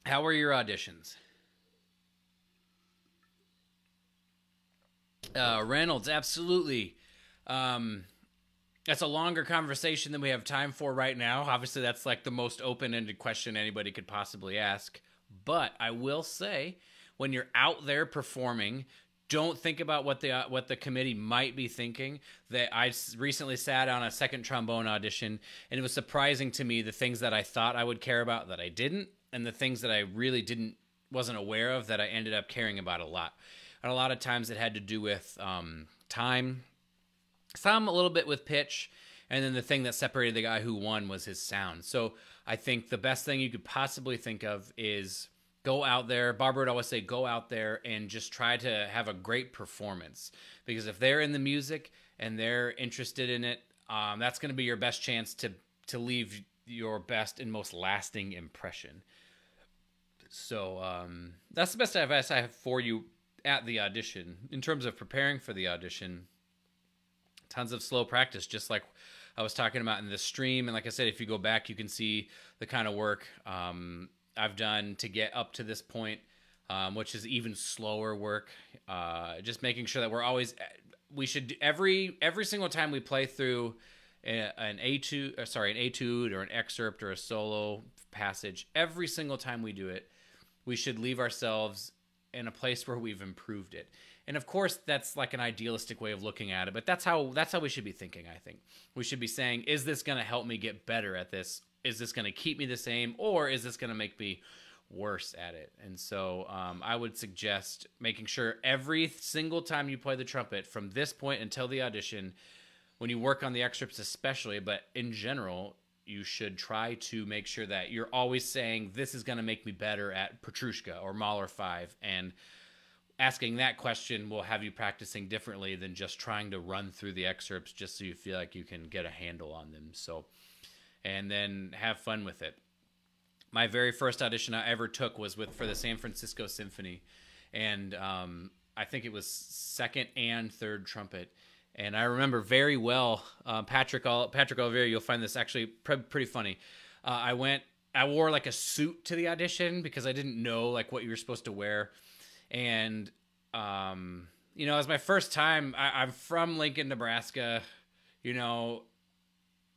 How were your auditions? Reynolds, absolutely. That's a longer conversation than we have time for right now. Obviously, that's like the most open-ended question anybody could possibly ask. But I will say, when you're out there performing, don't think about what the committee might be thinking. That I recently sat on a second trombone audition, and it was surprising to me the things that I thought I would care about that I didn't, and the things that I really wasn't aware of that I ended up caring about a lot. And a lot of times it had to do with time, some a little bit with pitch, and then the thing that separated the guy who won was his sound. So I think the best thing you could possibly think of is go out there. Barbara would always say, go out there and just try to have a great performance. Because if they're in the music and they're interested in it, that's going to be your best chance to leave your best and most lasting impression. So that's the best advice I have for you at the audition. In terms of preparing for the audition, tons of slow practice, just like I was talking about in the stream. And like I said, if you go back, you can see the kind of work I've done to get up to this point, which is even slower work. Just making sure that we should every single time we play through an etude or an excerpt or a solo passage, every single time we do it, we should leave ourselves in a place where we've improved it. And of course, that's like an idealistic way of looking at it, but that's how we should be thinking, I think. We should be saying, is this going to help me get better at this? Is this going to keep me the same, or is this going to make me worse at it. And so I would suggest making sure every single time you play the trumpet from this point until the audition, when you work on the excerpts especially, but in general, you should try to make sure that you're always saying, this is going to make me better at Petrushka or Mahler 5. And asking that question will have you practicing differently than just trying to run through the excerpts just so you feel like you can get a handle on them. So, and then have fun with it. My very first audition I ever took was for the San Francisco Symphony. And I think it was second and third trumpet. And I remember very well, Patrick Oliveira, you'll find this actually pretty funny. I wore like a suit to the audition because I didn't know like what you were supposed to wear. And, you know, it was my first time. I'm from Lincoln, Nebraska, you know,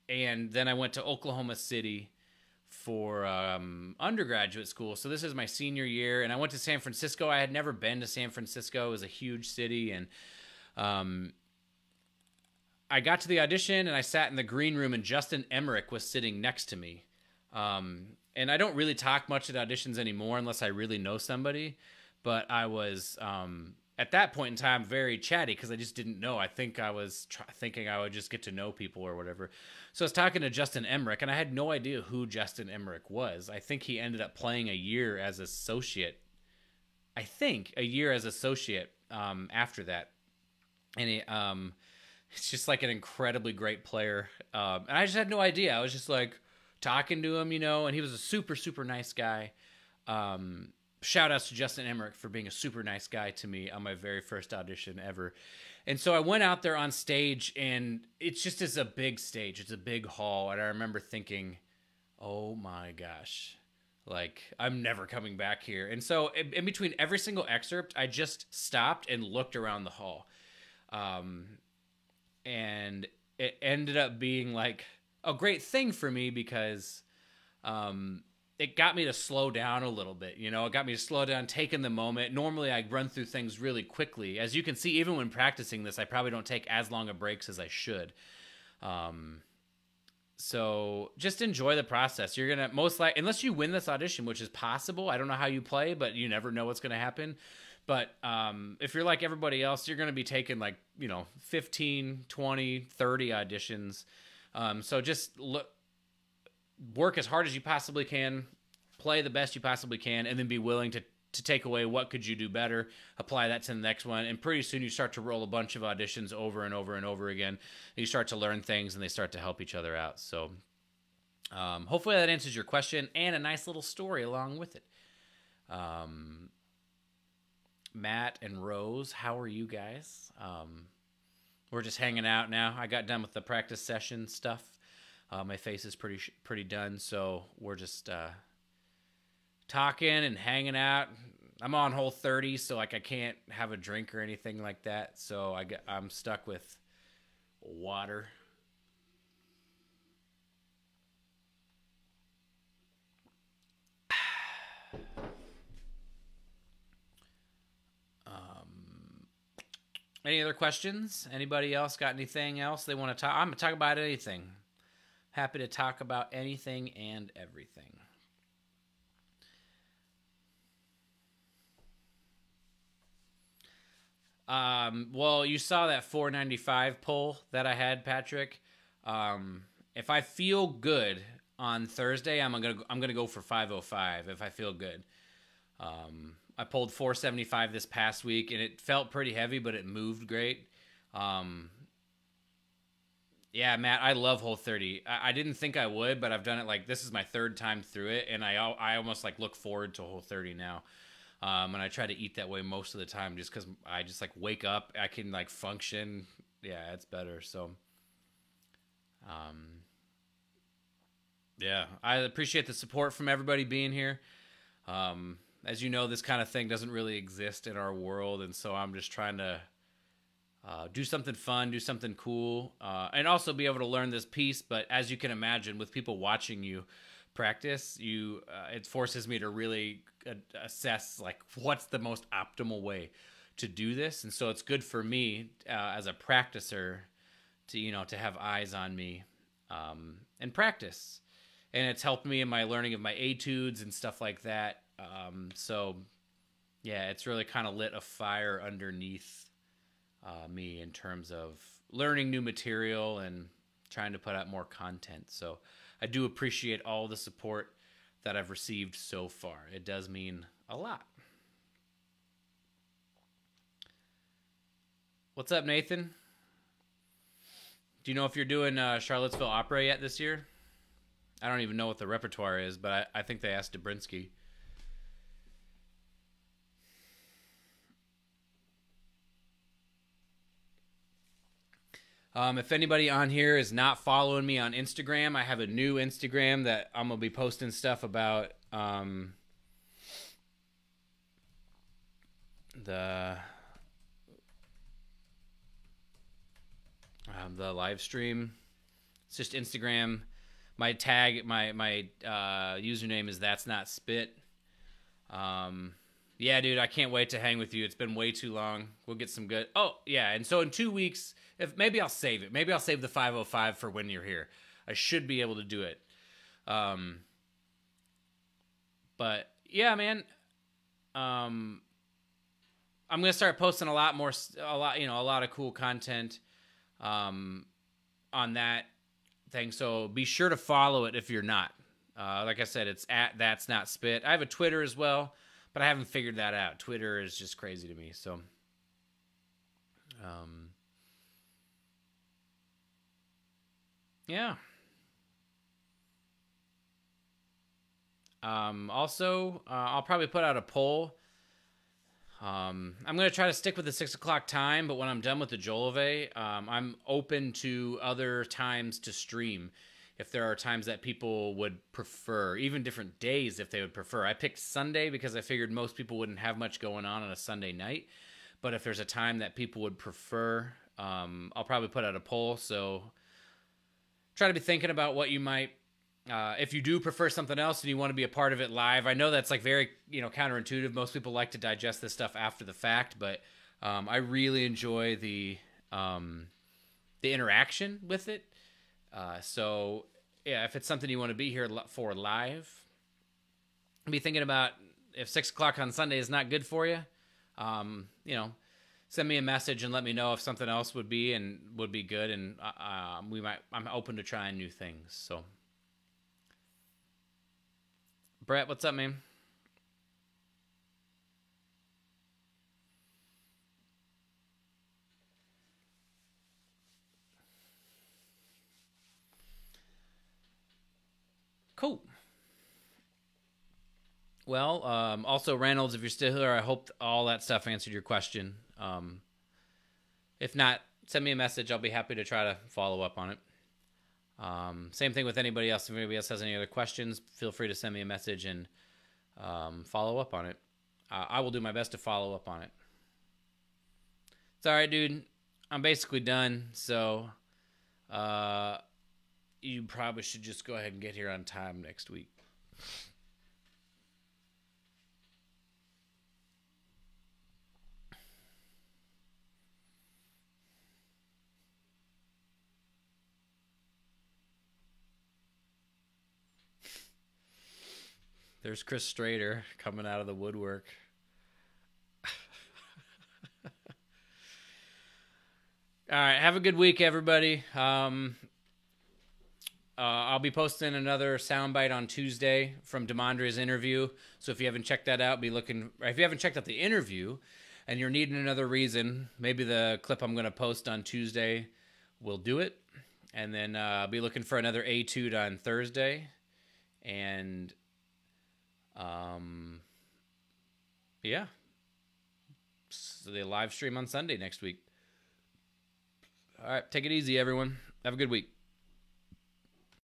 and then I went to Oklahoma City for undergraduate school. So this is my senior year, and I went to San Francisco. I had never been to San Francisco. It was a huge city, and I got to the audition, and I sat in the green room, and Justin Emmerich was sitting next to me. And I don't really talk much at auditions anymore unless I really know somebody. But I was, at that point in time, very chatty because I just didn't know. I think I was thinking I would just get to know people or whatever. So I was talking to Justin Emmerich, and I had no idea who Justin Emmerich was. I think he ended up playing a year as associate. After that. And he, it's just like an incredibly great player. And I just had no idea. I was just like talking to him, you know, and he was a super, super nice guy. Shout outs to Justin Emmerich for being a super nice guy to me on my very first audition ever. And so I went out there on stage, and it's just as a big stage. It's a big hall. And I remember thinking, oh my gosh, like I'm never coming back here. And so in between every single excerpt, I just stopped and looked around the hall. And it ended up being like a great thing for me because it got me to slow down a little bit. You know, it got me to slow down, take in the moment. Normally, I run through things really quickly. As you can see, even when practicing this, I probably don't take as long of breaks as I should. So just enjoy the process. You're going to most likely, unless you win this audition, which is possible. I don't know how you play, but you never know what's going to happen. But if you're like everybody else, you're going to be taking like, you know, 15, 20, 30 auditions. So just work as hard as you possibly can, play the best you possibly can, and then be willing to take away what could you do better, apply that to the next one, and pretty soon you start to roll a bunch of auditions over and over and over again. And you start to learn things, and they start to help each other out. So hopefully that answers your question, and a nice little story along with it. Matt and Rose, how are you guys? We're just hanging out now. I got done with the practice session stuff. My face is pretty done, so we're just talking and hanging out. I'm on hole 30, so like I can't have a drink or anything like that. So I'm stuck with water. Any other questions? Anybody else got anything else they want to talk? I'm gonna talk about anything. Happy to talk about anything and everything. Well, you saw that 495 poll that I had, Patrick. If I feel good on Thursday, I'm gonna go for 505 if I feel good. I pulled 475 this past week, and it felt pretty heavy, but it moved great. Yeah, Matt, I love hole 30. I didn't think I would, but I've done it like this is my third time through it, and I almost like look forward to hole 30 now. And I try to eat that way most of the time just because I just like wake up, I can like function. Yeah, it's better. So, yeah, I appreciate the support from everybody being here. As you know, this kind of thing doesn't really exist in our world, and so I'm just trying to do something fun, do something cool, and also be able to learn this piece. But as you can imagine, with people watching you practice, it forces me to really assess like what's the most optimal way to do this. And so it's good for me as a practicer to have eyes on me and practice. And it's helped me in my learning of my etudes and stuff like that. So yeah, it's really kind of lit a fire underneath me in terms of learning new material and trying to put out more content. So I do appreciate all the support that I've received so far. It does mean a lot. What's up, Nathan? Do you know if you're doing Charlottesville Opera yet this year? I don't even know what the repertoire is, but I think they asked Dobrinsky. If anybody on here is not following me on Instagram, I have a new Instagram that I'm going to be posting stuff about the live stream. It's just Instagram. My tag, my username is That's Not Spit. Yeah, dude, I can't wait to hang with you. It's been way too long. We'll get some good. Oh, yeah, and so in 2 weeks, if maybe I'll save it. Maybe I'll save the 505 for when you're here. I should be able to do it. But yeah, man. I'm gonna start posting a lot of cool content on that thing. So be sure to follow it if you're not. Like I said, it's at That's Not Spit. I have a Twitter as well, but I haven't figured that out. Twitter is just crazy to me. So, yeah. Also, I'll probably put out a poll. I'm going to try to stick with the 6 o'clock time, but when I'm done with the Jolove, I'm open to other times to stream. If there are times that people would prefer, even different days if they would prefer. I picked Sunday because I figured most people wouldn't have much going on a Sunday night. But if there's a time that people would prefer, I'll probably put out a poll. So try to be thinking about what you might, if you do prefer something else and you want to be a part of it live. I know that's like very, counterintuitive. Most people like to digest this stuff after the fact, but I really enjoy the interaction with it. So yeah, if it's something you want to be here for live, be thinking about if 6 o'clock on Sunday is not good for you, send me a message and let me know if something else would be good. And, I'm open to trying new things. So Brett, what's up, man? Cool. Well, also Reynolds, if you're still here, I hope all that stuff answered your question. If not, send me a message. I'll be happy to try to follow up on it. Same thing with anybody else. If anybody else has any other questions, feel free to send me a message and follow up on it. I will do my best to follow up on it. It's all right, dude. I'm basically done, so you probably should just go ahead and get here on time next week. There's Chris Strader coming out of the woodwork. All right, have a good week, everybody. I'll be posting another soundbite on Tuesday from Demondre's interview. So if you haven't checked that out, if you haven't checked out the interview and you're needing another reason, maybe the clip I'm going to post on Tuesday will do it. And then I'll be looking for another Etude on Thursday. And yeah. So the live stream on Sunday next week. All right, take it easy, everyone. Have a good week.